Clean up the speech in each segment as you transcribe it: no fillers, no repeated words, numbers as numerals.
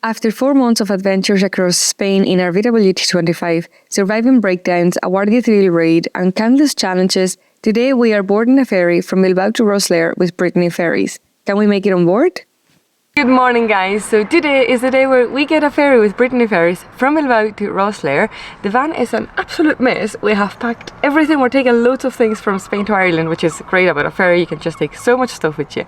After 4 months of adventures across Spain in our VW-T25, surviving breakdowns, a Guardia Civil raid and countless challenges, today we are boarding a ferry from Bilbao to Rosslare with Brittany Ferries. Can we make it on board? Good morning guys, so today is the day where we get a ferry with Brittany Ferries from Bilbao to Rosslare. The van is an absolute mess. We have packed everything, we're taking loads of things from Spain to Ireland, which is great about a ferry, you can just take so much stuff with you.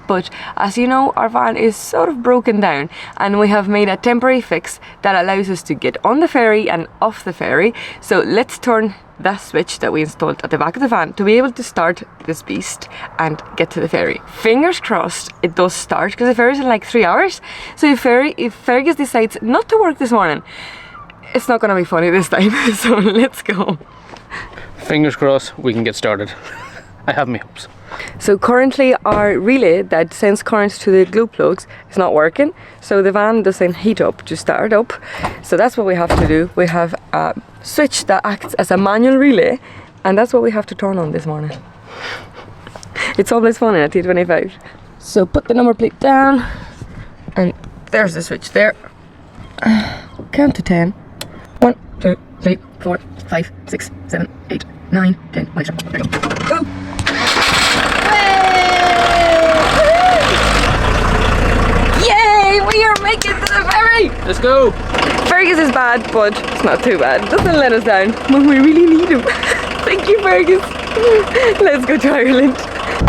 But as you know, our van is sort of broken down and we have made a temporary fix that allows us to get on the ferry and off the ferry. So let's turn that switch that we installed at the back of the van to be able to start this beast and get to the ferry. Fingers crossed it does start, because the ferry's in like 3 hours. So if Fergus decides not to work this morning, it's not gonna be funny this time. So let's go. Fingers crossed we can get started. I have my hopes. So currently our relay that sends current to the glow plugs is not working, so the van doesn't heat up to start up. So that's what we have to do. We have a switch that acts as a manual relay, and that's what we have to turn on this morning. It's always fun in a T25. So put the number plate down, and there's the switch there. Count to 10. 1, 2, 3, 4, 5, 6, 7, 8, 9, 10. There we go. Go! Yay! We are making it to the ferry! Let's go! Fergus is bad, but it's not too bad. Doesn't let us down when we really need him. Thank you, Fergus. Let's go to Ireland.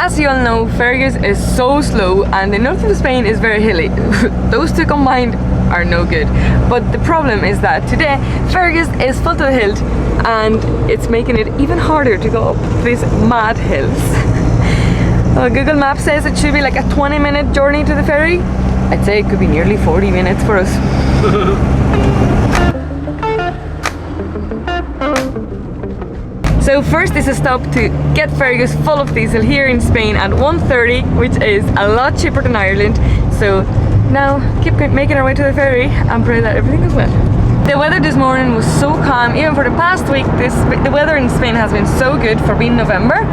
As you all know, Fergus is so slow and the north of Spain is very hilly. Those two combined are no good. But the problem is that today Fergus is full to the hilt and it's making it even harder to go up these mad hills. Google Maps says it should be like a 20-minute journey to the ferry. I'd say it could be nearly 40 minutes for us. So first is a stop to get Fergus full of diesel here in Spain at 1:30, which is a lot cheaper than Ireland. So now keep making our way to the ferry and pray that everything goes well. The weather this morning was so calm. Even for the past week, the weather in Spain has been so good for being November.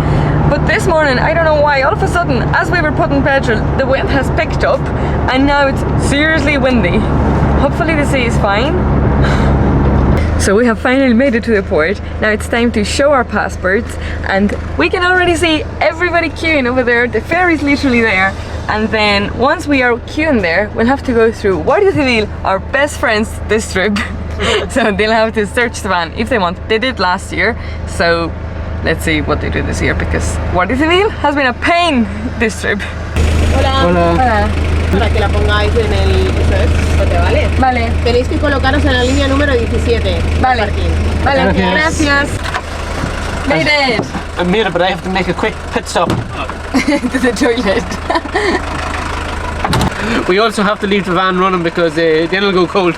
But this morning, I don't know why, all of a sudden, as we were putting petrol, the wind has picked up and now it's seriously windy. Hopefully the sea is fine. So we have finally made it to the port. Now it's time to show our passports and we can already see everybody queuing over there. The ferry's literally there. And then once we are queuing there, we'll have to go through Guardia Civil, our best friends this trip. So they'll have to search the van if they want. They did last year, so let's see what they do this year, because Guardia Civil has been a pain this trip. Hola. Hola. Hola. Para que la pongáis en el bote, ¿vale? Vale. Tenéis que colocaros en la línea número 17. Vale. Vale, Gracias. Made it! I made it, but I have to make a quick pit stop. To the toilet. We also have to leave the van running because then it'll go cold.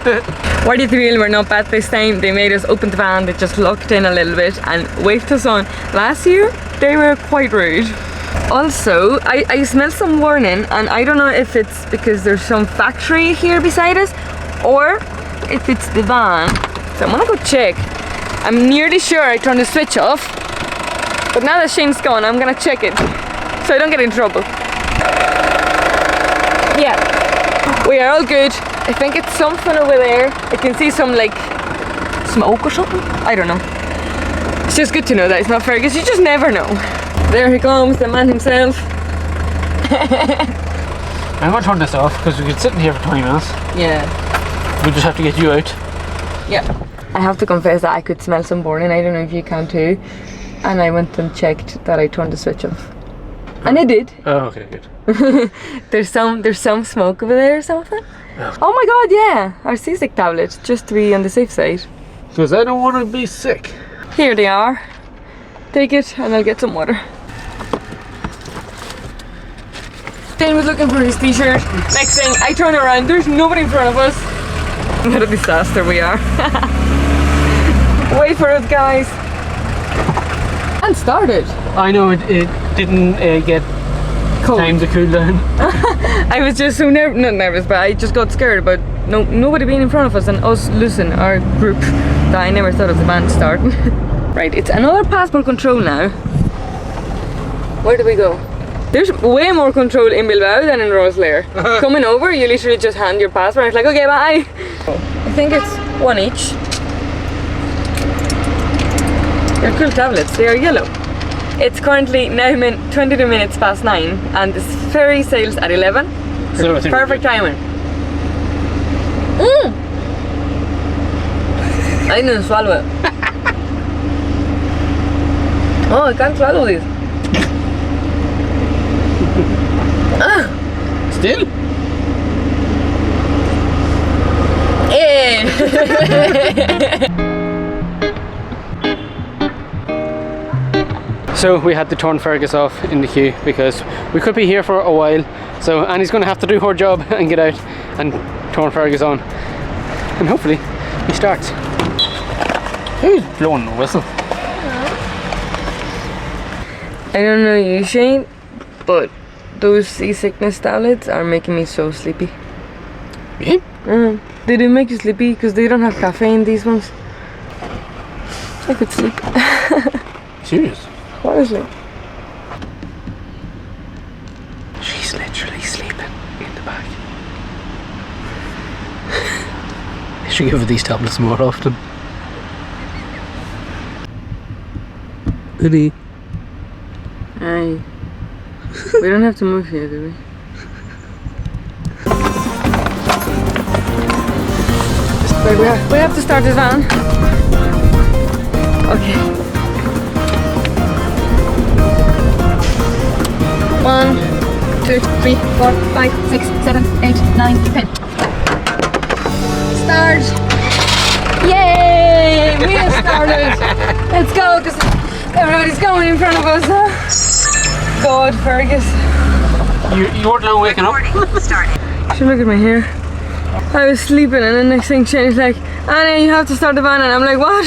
Guardia Civil were not bad this time. They made us open the van, they just locked in a little bit and waved us on. Last year, they were quite rude. Also, I smell some warning and I don't know if it's because there's some factory here beside us or if it's the van. So I'm gonna go check. I'm nearly sure I turned the switch off, but now that Shane's gone, I'm gonna check it so I don't get in trouble. Yeah, we are all good. I think it's something over there. I can see some like smoke or something. I don't know. It's just good to know that it's not Fergus. You just never know. There he comes, the man himself. I'm gonna turn this off because we could sit in here for 20 minutes. Yeah. We just have to get you out. Yeah. I have to confess that I could smell some burning. I don't know if you can too. And I went and checked that I turned the switch off. And I did. Oh, okay, good. There's some smoke over there or something. Oh. Oh my god, yeah. Our seasick tablets, just to be on the safe side. Because I don't want to be sick. Here they are. Take it and I'll get some water. Shane was looking for his t-shirt. Next thing, I turn around, there's nobody in front of us. What a disaster we are. Wait for us, guys. And started. I know it didn't get cold. Time to cool down. I was just so not nervous, but I just got scared about nobody being in front of us and us losing our group that I never thought of the band starting. Right, it's another passport control now. Where do we go? There's way more control in Bilbao than in Rosslare. Coming over, you literally just hand your passport and it's like, okay, bye. I think it's one each. They're cool tablets, they are yellow. It's currently now 22 minutes past 9 and this ferry sails at 11. So perfect timing. I didn't swallow it. Oh, I can't swallow these. Still? So we had to turn Fergus off in the queue because we could be here for a while. So Annie's going to have to do her job and get out and turn Fergus on. And hopefully he starts. Who's blowing the whistle? I don't know you, Shane, but those seasickness tablets are making me so sleepy. Me? They do make you sleepy because they don't have caffeine, these ones. I could sleep. Serious? Honestly. She's literally sleeping in the back. I should give her these tablets more often. Goody. Aye. We don't have to move here, do we? Wait, we have to start this van. Okay. 1, 2, 3, 4, 5, 6, 7, 8, 9, 10. Start! Yay! We have started! Let's go, because everybody's going in front of us, huh? God, Fergus. You weren't long waking up? Should look at my hair. I was sleeping and the next thing Shane's like, Annie, you have to start the van, and I'm like, what?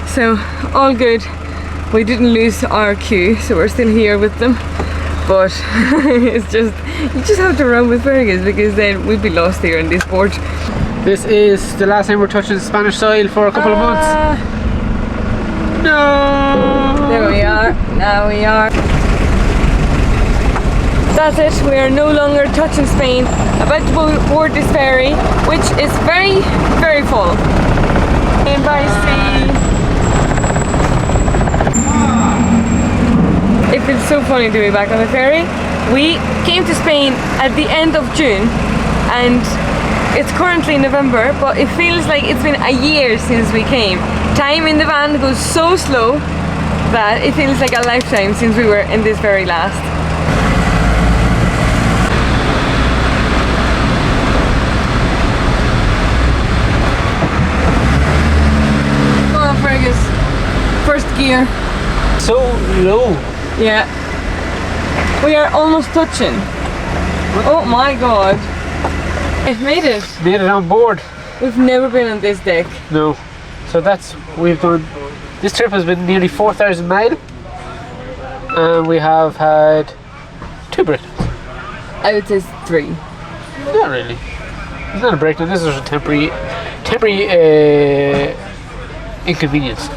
So, all good. We didn't lose our queue, so we're still here with them. But it's just, you just have to run with Fergus because then we'd be lost here in this port. This is the last time we're touching Spanish soil for a couple of months. No! There we are, now we are. That's it, we are no longer touching Spain. About to board this ferry, which is very, very full. And by sea. It feels so funny to be back on the ferry. We came to Spain at the end of June and it's currently November, but it feels like it's been a year since we came. Time in the van goes so slow that it feels like a lifetime since we were in this ferry last. Come on, Fergus. First gear. So low. Yeah. We are almost touching. Oh my god. I've made it. Made it on board. We've never been on this deck. No. So that's, we've done, this trip has been nearly 4,000 miles. And we have had 2 breakdowns. I would say 3. Not really. It's not a breakdown, this is a temporary inconvenience.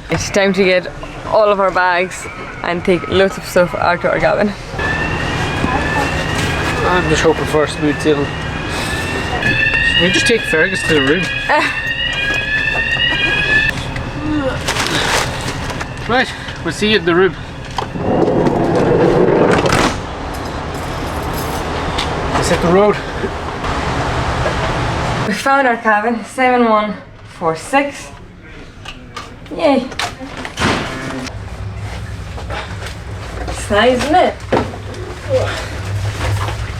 It's time to get all of our bags and take loads of stuff out to our cabin. I'm just hoping for a smooth sailing. We just take Fergus to the room. Right, we'll see you in the room. Let's hit the road. We found our cabin, 7146. Yay! It's nice, isn't it?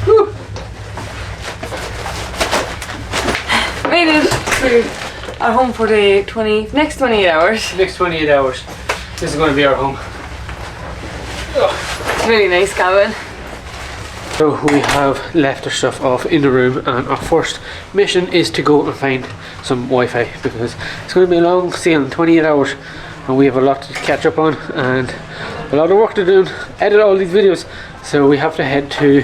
Woo. Made it to our home for the next 28 hours. Next 28 hours. This is going to be our home. It's a really nice cabin. So we have left our stuff off in the room, and our first mission is to go and find some Wi-Fi because it's going to be a long sailing, 28 hours, and we have a lot to catch up on and a lot of work to do, edit all these videos. So we have to head to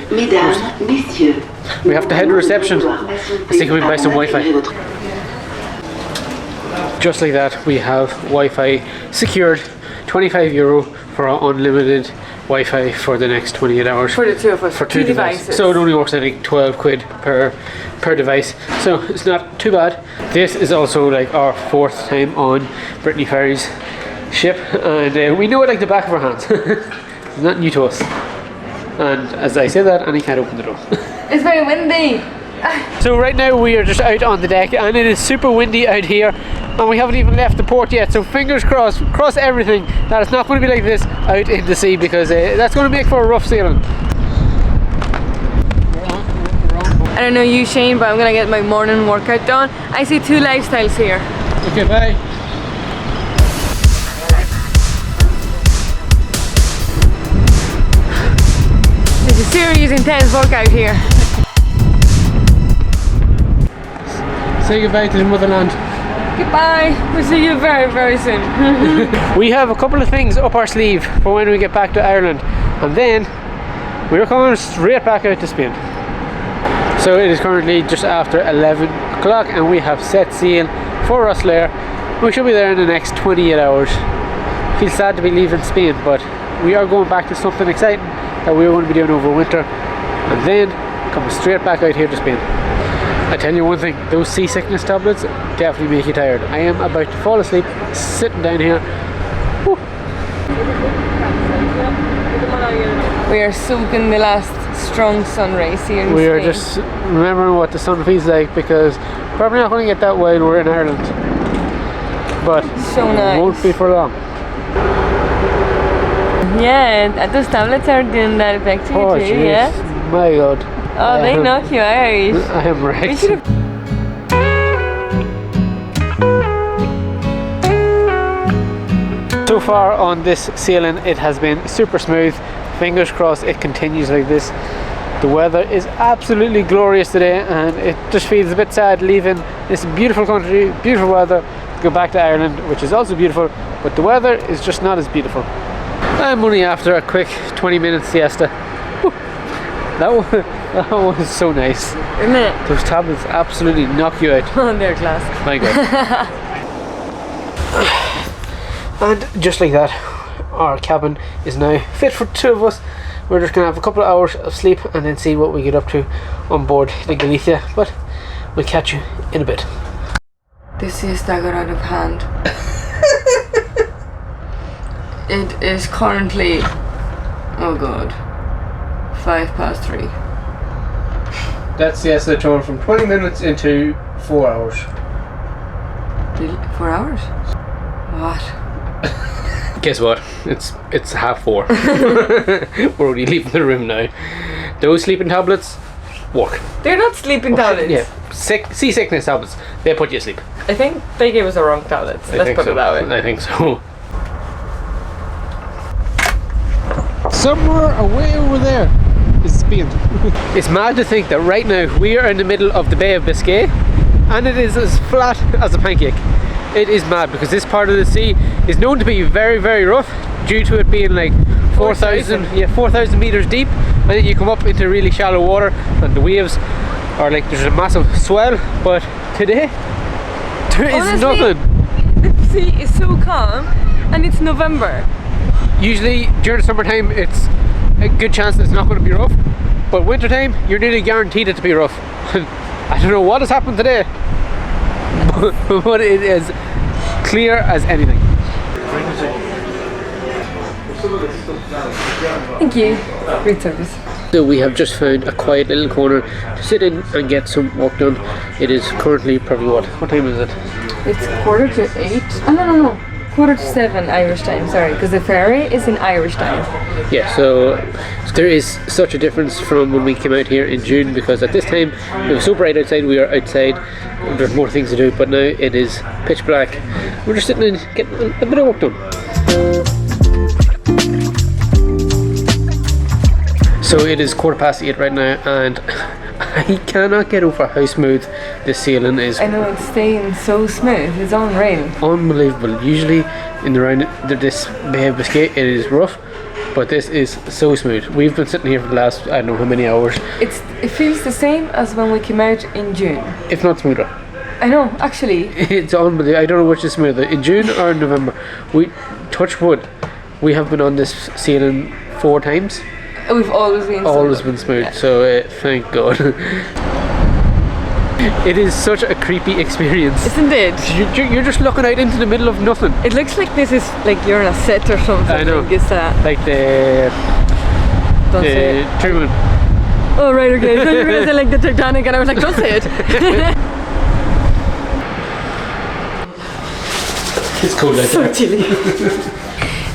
reception and see if we can buy some Wi-Fi. Just like that, we have Wi-Fi secured, €25 for our unlimited Wi-Fi for the next 28 hours. For the two of us. For two devices. So it only works, I think, 12 quid per device. So it's not too bad. This is also like our 4th time on Brittany Ferries ship, and we know it like the back of our hands. It's not new to us. And as I say that, and I can't open the door. It's very windy. So right now we are just out on the deck, and it is super windy out here, and we haven't even left the port yet, so fingers crossed, cross everything, that it's not going to be like this out in the sea, because that's going to make for a rough sailing. I don't know you, Shane, but I'm gonna get my morning workout done. I see 2 lifestyles here. Okay, bye. There's a serious intense workout here. Say goodbye to the motherland. Goodbye. We'll see you very, very soon. We have a couple of things up our sleeve for when we get back to Ireland, and then we're coming straight back out to Spain. So it is currently just after 11 o'clock, and we have set sail for Rosslare. We should be there in the next 28 hours. Feels sad to be leaving Spain, but we are going back to something exciting that we're going to be doing over winter, and then coming straight back out here to Spain. I tell you one thing, those seasickness tablets definitely make you tired. I am about to fall asleep sitting down here. Whew. We are soaking the last strong sun rays here in We are Spain. just remembering what the sun feels like, because probably not going to get that while we're in Ireland, but so nice. it won't be for long. Yeah, those tablets are doing that effect to you Oh too, jeez, yeah? my god. Oh, they knock you out. I am We wrecked. should have. So far on this sailing, it has been super smooth. Fingers crossed it continues like this. The weather is absolutely glorious today, and it just feels a bit sad leaving this beautiful country, beautiful weather, to go back to Ireland, which is also beautiful, but the weather is just not as beautiful. I'm only after a quick 20-minute siesta. Whew. That was so nice. Isn't it? Those tablets absolutely knock you out. Oh, they're class. My god. And just like that, our cabin is now fit for 2 of us. We're just gonna have a couple of hours of sleep and then see what we get up to on board the Galicia, but we'll catch you in a bit. This siesta got out of hand. It is currently, oh god, 3:05. That siesta turned from 20 minutes into 4 hours. 4 hours? What? Guess what? It's 4:30. We're already leaving the room now. Those sleeping tablets work. They're not sleeping tablets. Yeah, seasickness tablets. They put you to sleep. I think they gave us the wrong tablets. Let's put it that way. I think so. Somewhere away over there is Spain. It's mad to think that right now we are in the middle of the Bay of Biscay, and it is as flat as a pancake. It is mad because this part of the sea is known to be very, very rough due to it being like 4,000 meters deep, and then you come up into really shallow water and the waves are like, there's a massive swell, but today there is nothing. The sea is so calm, and it's November. Usually during the summertime it's a good chance that it's not going to be rough, but wintertime you're nearly guaranteed it to be rough. I don't know what has happened today, but it is clear as anything. Thank you. Great service. So we have just found a quiet little corner to sit in and get some work done. It is currently probably what time is it? It's 8:45. Oh no. 7:15 Irish time, sorry, because the ferry is in Irish time. Yeah, so there is such a difference from when we came out here in June, because at this time it was so bright outside, we are outside, there's more things to do, but now it is pitch black. We're just sitting in getting a bit of work done. So it is 8:15 right now, and I cannot get over how smooth this sailing is. I know, it's staying so smooth, it's unreal. Unbelievable. Usually in the round this Bay of Biscay it is rough, but this is so smooth. We've been sitting here for the last, I don't know how many hours. It feels the same as when we came out in June. If not smoother. I know, actually. It's unbelievable. I don't know which is smoother, in June or in November. We touch wood. We have been on this sailing 4 times. We've always been smooth, yeah. So thank God. It is such a creepy experience, isn't it? You're just looking out into the middle of nothing. It looks like this is like you're in a set or something. I know. Like the Truman. Oh right, okay. So you're gonna say like the Titanic, and I was like, don't say it. It's cold out there. So chilly.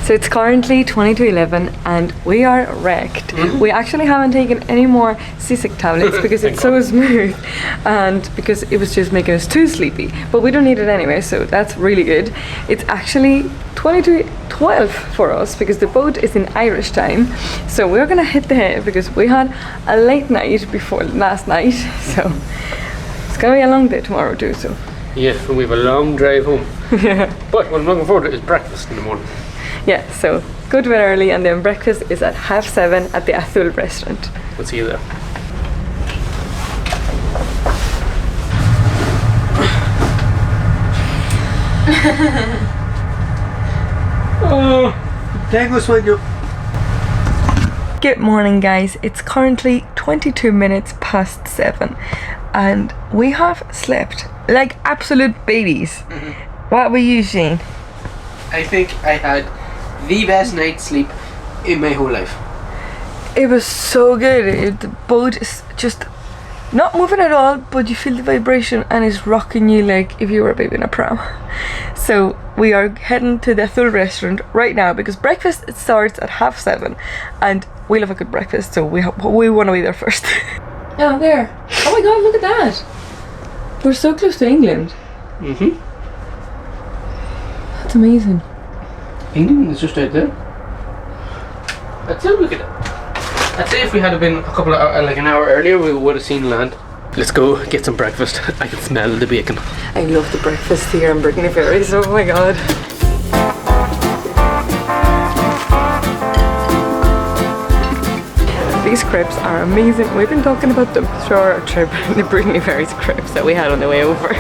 So it's currently 20 to 11 and we are wrecked. We actually haven't taken any more seasick tablets because it's so smooth and because it was just making us too sleepy. But we don't need it anyway, so that's really good. It's actually 20 to 12 for us because the boat is in Irish time. So we're gonna hit the hay because we had a late night before last night. So it's gonna be a long day tomorrow too. So yeah, and we have a long drive home. Yeah. But what I'm looking forward to is breakfast in the morning. Yeah, so go to bed early and then breakfast is at 7:30 at the 𝗦𝗨𝗣𝗣𝗢𝗥𝗧 restaurant. We'll see you there. Oh, tengo sueño. Good morning guys, it's currently 22 minutes past 7 and we have slept like absolute babies. What were you saying? I think I had the best night's sleep in my whole life. It was so good. The boat is just not moving at all, but you feel the vibration and it's rocking you like if you were a baby in a pram. So we are heading to the 𝗦𝗨𝗣𝗢𝗥𝗧 restaurant right now because breakfast it starts at 7:30 and we love a good breakfast, so we want to be there first. Oh, there. Oh my god, look at that. We're so close to England. That's amazing. England is just out there. I'd say if we had been a couple of like an hour earlier, we would have seen land. Let's go get some breakfast. I can smell the bacon. I love the breakfast here in Brittany Ferries. Oh my god. These crepes are amazing. We've been talking about them through our trip, the Brittany Ferries crepes that we had on the way over.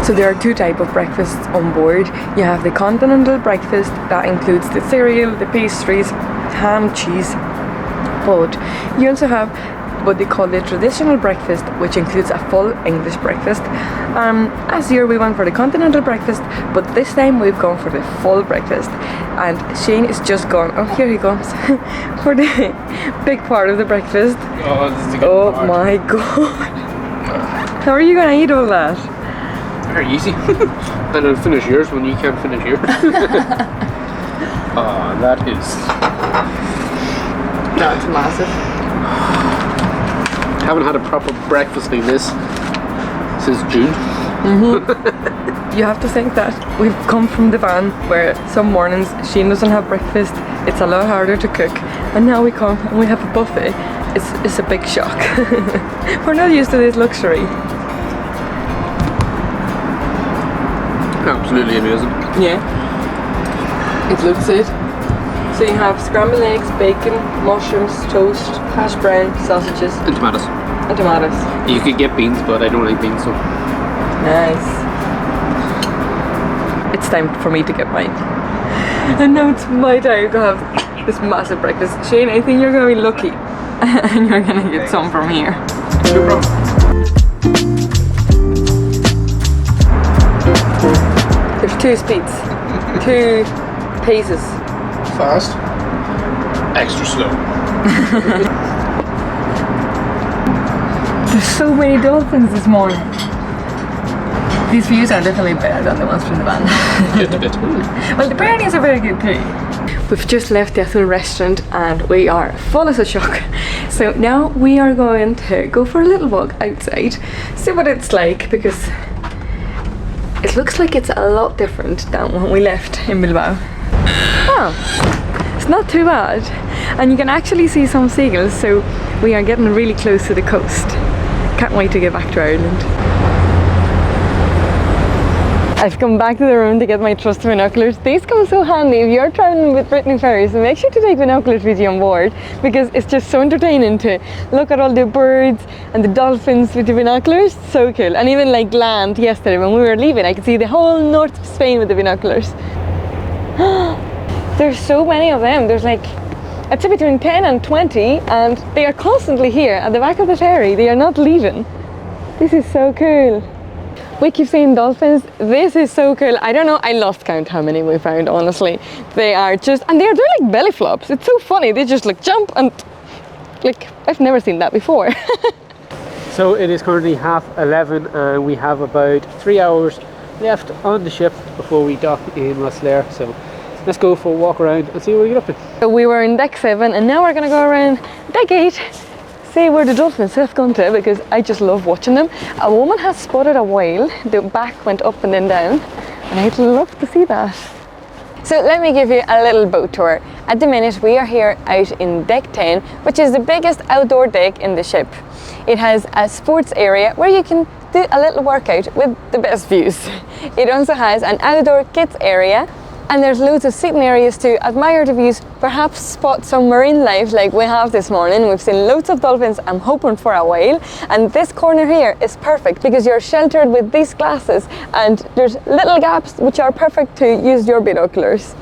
So there are 2 types of breakfasts on board. You have the continental breakfast that includes the cereal, the pastries, ham, cheese. But you also have what they call the traditional breakfast, which includes a full English breakfast. Last year we went for the continental breakfast, but this time we've gone for the full breakfast. And Shane is just gone. Oh, here he comes for the big part of the breakfast. Oh, this is the good part. My god! How are you gonna eat all that? Very easy. Then I'll finish yours when you can't finish yours. That is... That's massive. Haven't had a proper breakfast like this since June. You have to think that we've come from the van where some mornings Shane doesn't have breakfast. It's a lot harder to cook. And now we come and we have a buffet. It's a big shock. We're not used to this luxury. Absolutely amazing. Yeah, it looks it. So you have scrambled eggs, bacon, mushrooms, toast, hash brown, sausages, And tomatoes. and tomatoes. You could get beans, but I don't like beans, so... Nice. It's time for me to get mine. And now it's my time to have this massive breakfast. Shane, I think you're gonna be lucky and you're gonna get some from here. No problem. There's 2 speeds, 2 paces. Fast. Extra slow. There's so many dolphins this morning. These views are definitely better than the ones from the van. Just a bit. Well, the biryani are very good too. We've just left the 𝗦𝗨𝗣𝗢𝗥𝗧 restaurant and we are full as a shock. So now we are going to go for a little walk outside, see what it's like, because it looks like it's a lot different than when we left in Bilbao. Oh, it's not too bad. And you can actually see some seagulls, so we are getting really close to the coast. Can't wait to get back to Ireland. I've come back to the room to get my trusty binoculars. These come so handy if you're traveling with Brittany Ferries, so make sure to take binoculars with you on board because it's just so entertaining to look at all the birds and the dolphins with the binoculars. So cool. And even like land yesterday when we were leaving, I could see the whole north of Spain with the binoculars. There's so many of them. There's like, I'd say between 10 and 20, and they are constantly here at the back of the ferry. They are not leaving. This is so cool. We keep seeing dolphins. This is so cool. I don't know, I lost count how many we found, honestly. They are just, and they're like belly flops. It's so funny. They just like jump and like, I've never seen that before. So it is currently 11:30 and we have about 3 hours left on the ship before we dock in Rosslare. So let's go for a walk around and see what we get up to. So we were in deck 7 and now we're gonna go around deck 8, see where the dolphins have gone to, because I just love watching them. A woman has spotted a whale. The back went up and then down, and I'd love to see that. So let me give you a little boat tour. At the minute we are here out in deck 10, which is the biggest outdoor deck in the ship. It has a sports area where you can do a little workout with the best views. It also has an outdoor kids area, and there's loads of sitting areas to admire the views, perhaps spot some marine life like we have this morning. We've seen loads of dolphins. I'm hoping for a whale, and this corner here is perfect because you're sheltered with these glasses and there's little gaps which are perfect to use your binoculars.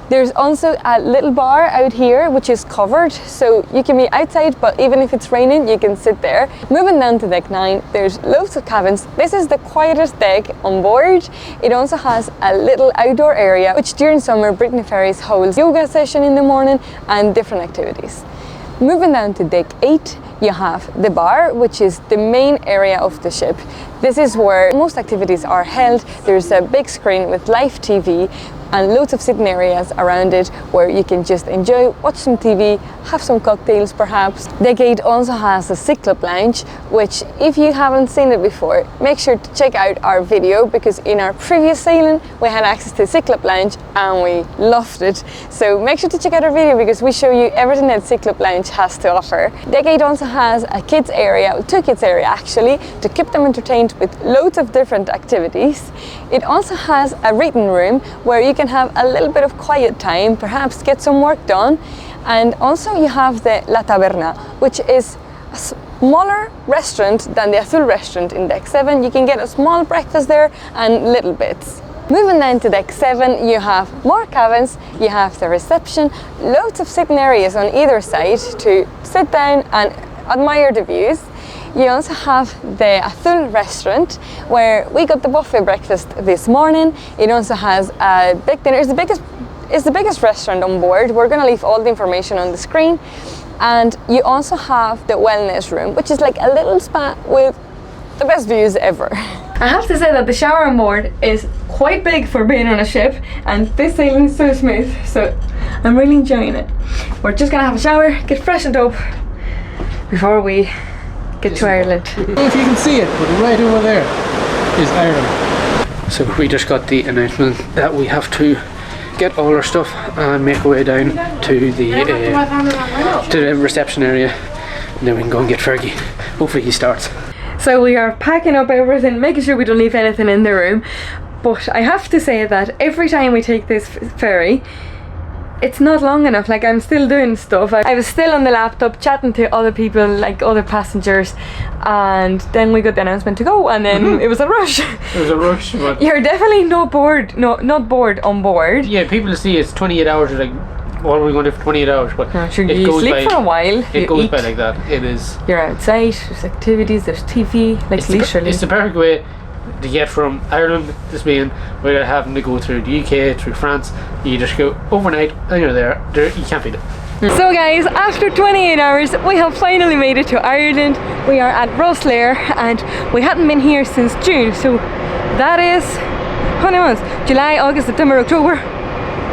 There's also a little bar out here which is covered, so you can be outside, but even if it's raining you can sit there. Moving down to deck 9, there's loads of cabins. This is the quietest deck on board. It also has a little outdoor area which during summer Brittany Ferries holds yoga session in the morning and different activities. Moving down to deck 8, you have the bar, which is the main area of the ship. This is where most activities are held. There's a big screen with live TV and loads of sitting areas around it where you can just enjoy, watch some TV, have some cocktails perhaps. Deck 8 also has a cyclop lounge, which if you haven't seen it before, make sure to check out our video, because in our previous sailing we had access to cyclop lounge and we loved it. So make sure to check out our video because we show you everything that cyclop lounge has to offer. Deck 8 also has a kids area, 2 kids area actually, to keep them entertained with loads of different activities. It also has a reading room where you can have a little bit of quiet time, perhaps get some work done. And also you have the 𝗦𝗨𝗣𝗣𝗧, which is a smaller restaurant than the 𝗦𝗨𝗣𝗧 restaurant in deck 7. You can get a small breakfast there and little bits. Moving down to deck 7, you have more cabins, you have the reception, loads of sitting areas on either side to sit down and admire the views. You also have the 𝗦𝗨𝗪𝗧 restaurant where we got the buffet breakfast this morning. It also has a big dinner. It's the biggest restaurant on board. We're gonna leave all the information on the screen. And you also have the wellness room, which is like a little spa with the best views ever. I have to say that the shower on board is quite big for being on a ship, and this sailing is so smooth, so I'm really enjoying it. We're just gonna have a shower, get freshened up before we get to Ireland. I don't know if you can see it, but right over there is Ireland. So we just got the announcement that we have to get all our stuff and make our way down to the reception area, and then we can go and get Fergie. Hopefully he starts. So we are packing up everything, making sure we don't leave anything in the room. But I have to say that every time we take this ferry, it's not long enough. Like, I'm still doing stuff. I was still on the laptop chatting to other people, like other passengers, and then we got the announcement to go, and then it was a rush. It was a rush, but you're definitely not bored. Not bored on board. Yeah, people see it's 28 hours. Like, what are we going to do for 28 hours? But sure, you goes sleep by, for a while. It goes eat, by like that. It is. You're outside. There's activities. There's TV. Like, leisurely. It's the perfect way to get from Ireland to Spain without having to go through the UK, through France. You just go overnight and you're there. You can't beat it. So guys, after 28 hours we have finally made it to Ireland. We are at Rosslare and we hadn't been here since June, so that is how many months? July, August, September, October,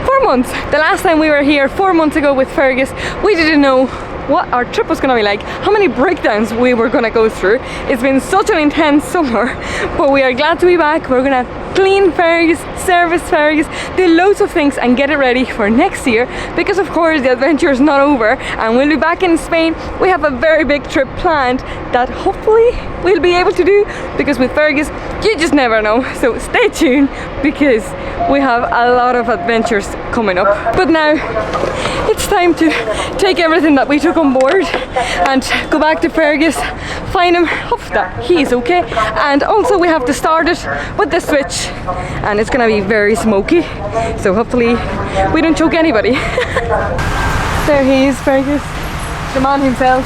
4 months. The last time we were here 4 months ago with Fergus, we didn't know what our trip was gonna be like, how many breakdowns we were gonna go through. It's been such an intense summer, but we are glad to be back. We're gonna clean ferries, service ferries, do loads of things and get it ready for next year, because of course the adventure is not over and we'll be back in Spain. We have a very big trip planned that hopefully we'll be able to do, because with Fergus you just never know. So stay tuned because we have a lot of adventures coming up. But now it's time to take everything that we took on board and go back to Fergus find him, hope that he's okay. And also we have to start it with the switch, and it's gonna be very smoky, so hopefully we don't choke anybody. There he is, Fergus, the man himself.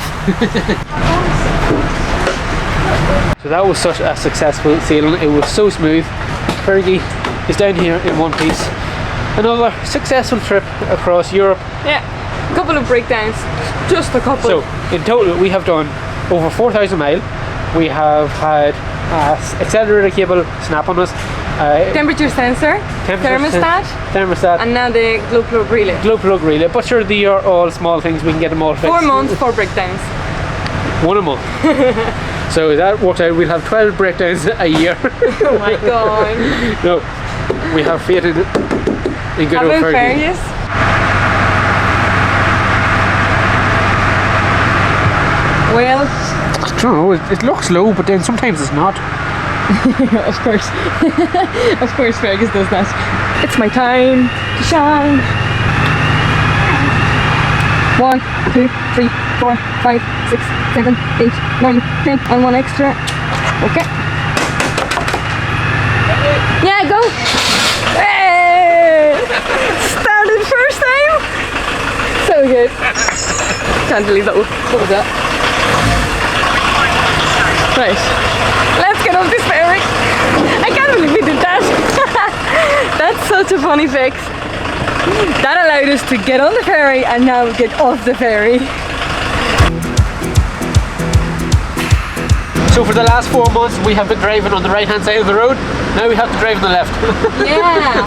So that was such a successful sailing. It was so smooth. Fergie is down here in one piece. Another successful trip across Europe. Yeah, a couple of breakdowns, just a couple. So in total we have done over 4,000 miles. We have had accelerator cable snap on us, temperature sensor, thermostat, and now the glow plug relay. Glow plug relay, but sure, they are all small things. We can get them all fixed. 4 months, 4 breakdowns. 1 a month. So that worked out. We'll have 12 breakdowns a year. Oh my god. No, we have faith in good old Fergus. Well, I don't know, it looks low, but then sometimes it's not. of course. Of course Fergus does that. It's my time to shine. 1, 2, 3, 4, 5, 6, 7, 8, 9, 10, and 1 extra. Okay. Yeah, go! Hey! Started first time! So good. Can't believe that. What was that? Right. Let's get off this ferry. I can't believe we did that. That's such a funny fix. That allowed us to get on the ferry and now get off the ferry. So for the last 4 months we have been driving on the right hand side of the road. Now we have to drive on the left. Yeah.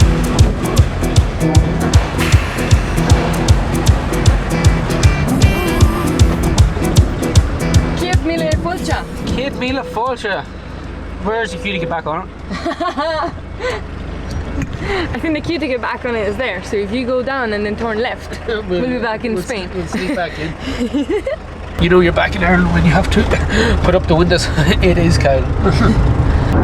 𝗦𝗨𝗣𝗧𝗦𝗨. Where's the queue to get back on it? I think the queue to get back on it is there. So if you go down and then turn left, we'll be back in Spain. We'll sneak back in. You know you're back in Ireland when you have to put up the windows. It is cold.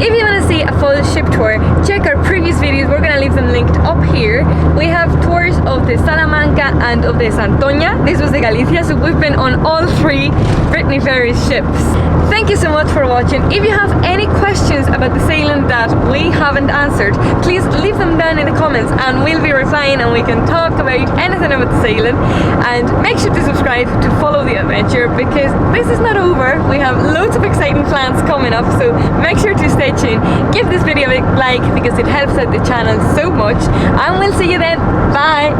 If you want to see a full ship tour, check our previous videos. We're going to leave them linked up here. We have tours of the Salamanca and of the Santoña. This was the Galicia, so we've been on all 3 Brittany Ferries ships. Thank you so much for watching. If you have any questions about the sailing that we haven't answered, please leave them down in the comments and we'll be replying and we can talk about anything about the sailing. And make sure to subscribe to follow the adventure, because this is not over. We have loads of exciting plans coming up, so make sure to stay tuned. Give this video a like because it helps out the channel so much, and we'll see you then. Bye.